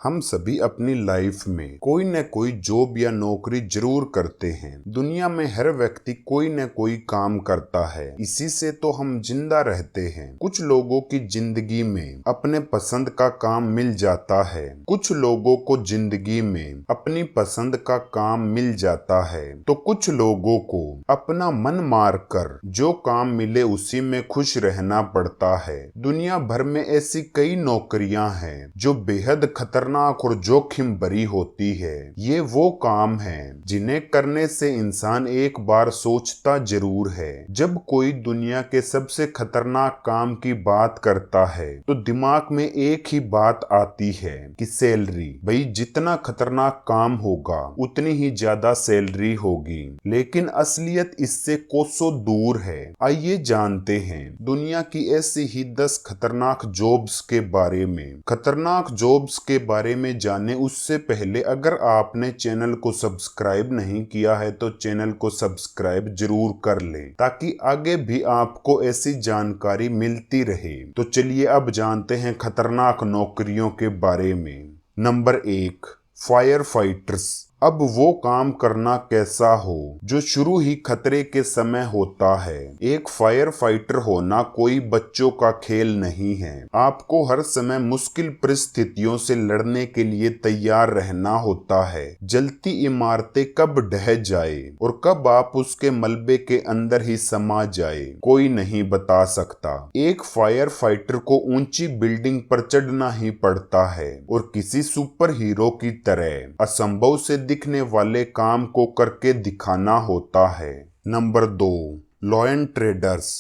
हम सभी अपनी लाइफ में कोई न कोई जॉब या नौकरी जरूर करते हैं। दुनिया में हर व्यक्ति कोई न कोई काम करता है, इसी से तो हम जिंदा रहते हैं। कुछ लोगों की जिंदगी में अपने पसंद का काम मिल जाता है, कुछ लोगों को जिंदगी में अपनी पसंद का काम मिल जाता है, तो कुछ लोगों को अपना मन मार कर जो काम मिले उसी में खुश रहना पड़ता है। दुनिया भर में ऐसी कई नौकरियां हैं जो बेहद खतरनाक और जोखिम भरी होती है। ये वो काम है जिन्हें करने से इंसान एक बार सोचता जरूर है। जब कोई दुनिया के सबसे खतरनाक काम की बात करता है तो दिमाग में एक ही बात आती है कि सैलरी। भाई जितना खतरनाक काम होगा उतनी ही ज्यादा सैलरी होगी, लेकिन असलियत इससे कोसों दूर है। आइए जानते हैं दुनिया की ऐसी ही 10 खतरनाक जॉब्स के बारे में। खतरनाक जॉब्स के बारे में जाने उससे पहले अगर आपने चैनल को सब्सक्राइब नहीं किया है तो चैनल को सब्सक्राइब जरूर कर ले, ताकि आगे भी आपको ऐसी जानकारी मिलती रहे। तो चलिए अब जानते हैं खतरनाक नौकरियों के बारे में। Number 1, fire fighters. अब वो काम करना कैसा हो जो शुरू ही खतरे के समय होता है। एक फायर फाइटर होना कोई बच्चों का खेल नहीं है। आपको हर समय मुश्किल परिस्थितियों से लड़ने के लिए तैयार रहना होता है। जलती इमारतें कब ढह जाए और कब आप उसके मलबे के अंदर ही समा जाए कोई नहीं बता सकता। एक फायर फाइटर को ऊंची बिल्डिंग पर चढ़ना ही पड़ता है और किसी सुपर हीरो की तरह असंभव से दिखने वाले काम को करके दिखाना होता है। Number 2, law and traders.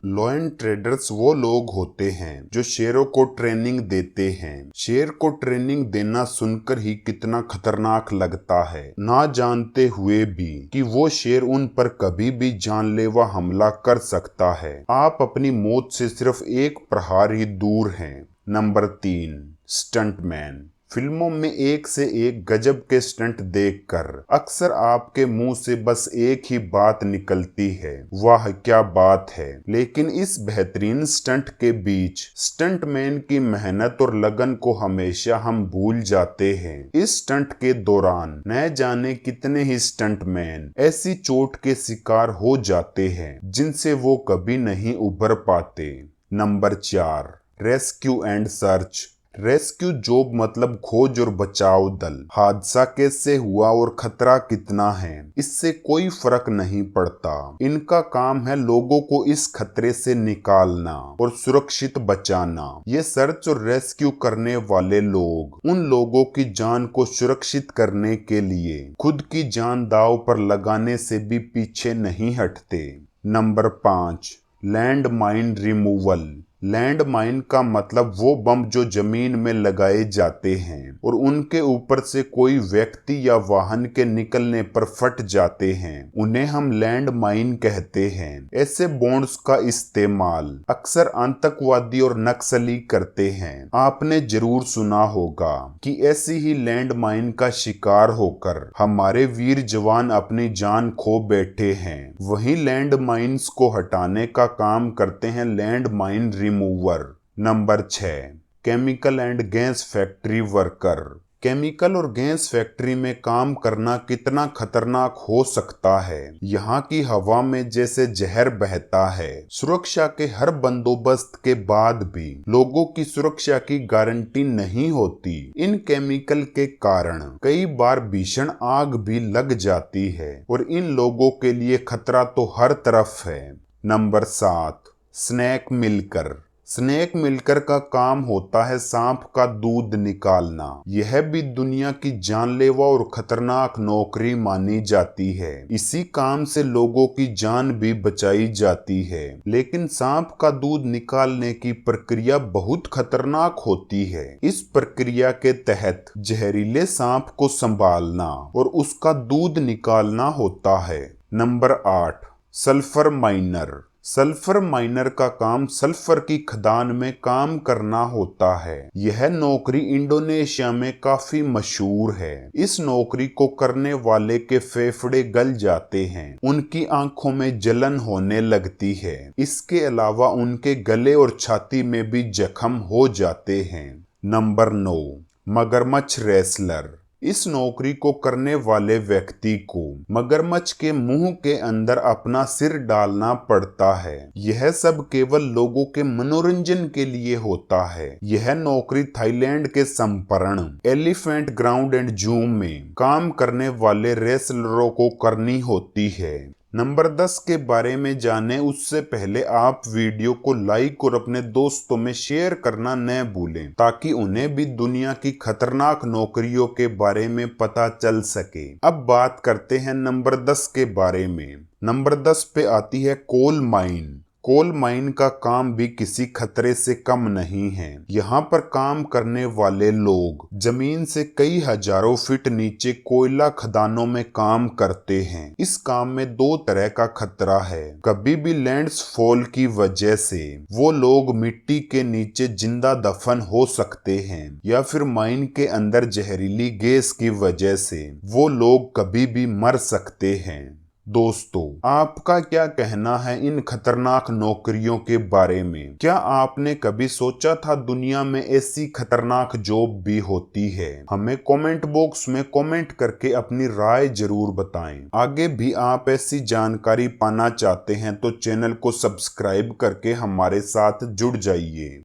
Law and traders वो लोग होते हैं जो शेरों को ट्रेनिंग देते हैं। शेर को ट्रेनिंग देना सुनकर ही कितना खतरनाक लगता है, ना जानते हुए भी कि वो शेर उन पर कभी भी जानलेवा हमला कर सकता है। आप अपनी मौत से सिर्फ एक प्रहार ही दूर हैं। Number 3, stuntman. फिल्मों में एक से एक गजब के स्टंट देखकर अक्सर आपके मुंह से बस एक ही बात निकलती है, वाह क्या बात है। लेकिन इस बेहतरीन स्टंट के बीच स्टंटमैन की मेहनत और लगन को हमेशा हम भूल जाते हैं। इस स्टंट के दौरान न जाने कितने ही स्टंटमैन ऐसी चोट के शिकार हो जाते हैं जिनसे वो कभी नहीं उबर पाते। Number 4, rescue and search. Rescue job मतलब खोज और बचाव दल। हादसा कैसे हुआ और खतरा कितना है इससे कोई फर्क नहीं पड़ता। इनका काम है लोगों को इस खतरे से निकालना और सुरक्षित बचाना। ये सर्च और रेस्क्यू करने वाले लोग उन लोगों की जान को सुरक्षित करने के लिए खुद की जान दांव पर लगाने से भी पीछे नहीं हटते। Number 5, land mine removal. Land mine का मतलब वो बम जो जमीन में लगाए जाते हैं और उनके ऊपर से कोई व्यक्ति या वाहन के निकलने पर फट जाते हैं, उन्हें हम लैंड माइन कहते हैं। ऐसे बॉम्ब्स का इस्तेमाल अक्सर आतंकवादी और नक्सली करते हैं। आपने जरूर सुना होगा कि ऐसी ही लैंड माइन का शिकार होकर हमारे वीर जवान अपनी जान खो बैठे हैं। वहीं लैंड माइन्स को हटाने का काम करते हैं land mine remover. Number 6, chemical and gas factory worker. Chemical और गैस फैक्ट्री में काम करना कितना खतरनाक हो सकता है। यहाँ की हवा में जैसे जहर बहता है। सुरक्षा के हर बंदोबस्त के बाद भी लोगों की सुरक्षा की गारंटी नहीं होती। इन केमिकल के कारण कई बार भीषण आग भी लग जाती है और इन लोगों के लिए खतरा तो हर तरफ है। Number 7, snake milker. Snake milker का काम होता है सांप का दूध निकालना। यह भी दुनिया की जानलेवा और खतरनाक नौकरी मानी जाती है। इसी काम से लोगों की जान भी बचाई जाती है, लेकिन सांप का दूध निकालने की प्रक्रिया बहुत खतरनाक होती है। इस प्रक्रिया के तहत जहरीले सांप को संभालना और उसका दूध निकालना होता है। Number 8, sulphur minor. Sulphur minor का काम सल्फर की खदान में काम करना होता है। यह नौकरी इंडोनेशिया में काफी मशहूर है। इस नौकरी को करने वाले के फेफड़े गल जाते हैं, उनकी आंखों में जलन होने लगती है। इसके अलावा उनके गले और छाती में भी जख्म हो जाते हैं। नंबर 9, मगरमच्छ रेसलर। इस नौकरी को करने वाले व्यक्ति को मगरमच्छ के मुंह के अंदर अपना सिर डालना पड़ता है। यह सब केवल लोगों के मनोरंजन के लिए होता है। यह नौकरी थाईलैंड के संपर्ण एलिफेंट ग्राउंड एंड जू में काम करने वाले रेसलरों को करनी होती है। नंबर 10 के बारे में जाने उससे पहले आप वीडियो को लाइक और अपने दोस्तों में शेयर करना न भूलें, ताकि उन्हें भी दुनिया की खतरनाक नौकरियों के बारे में पता चल सके। अब बात करते हैं नंबर 10 के बारे में। नंबर 10 पे आती है कोल माइन। कोल माइन का काम भी किसी खतरे से कम नहीं है। यहाँ पर काम करने वाले लोग जमीन से कई हजारों फीट नीचे कोयला खदानों में काम करते हैं। इस काम में दो तरह का खतरा है। कभी भी लैंडफॉल की वजह से वो लोग मिट्टी के नीचे जिंदा दफन हो सकते हैं, या फिर माइन के अंदर जहरीली गैस की वजह से वो लोग कभी भी मर सकते हैं। दोस्तों, आपका क्या कहना है इन खतरनाक नौकरियों के बारे में? क्या आपने कभी सोचा था दुनिया में ऐसी खतरनाक जॉब भी होती है? हमें कमेंट बॉक्स में कमेंट करके अपनी राय जरूर बताएं। आगे भी आप ऐसी जानकारी पाना चाहते हैं तो चैनल को सब्सक्राइब करके हमारे साथ जुड़ जाइए।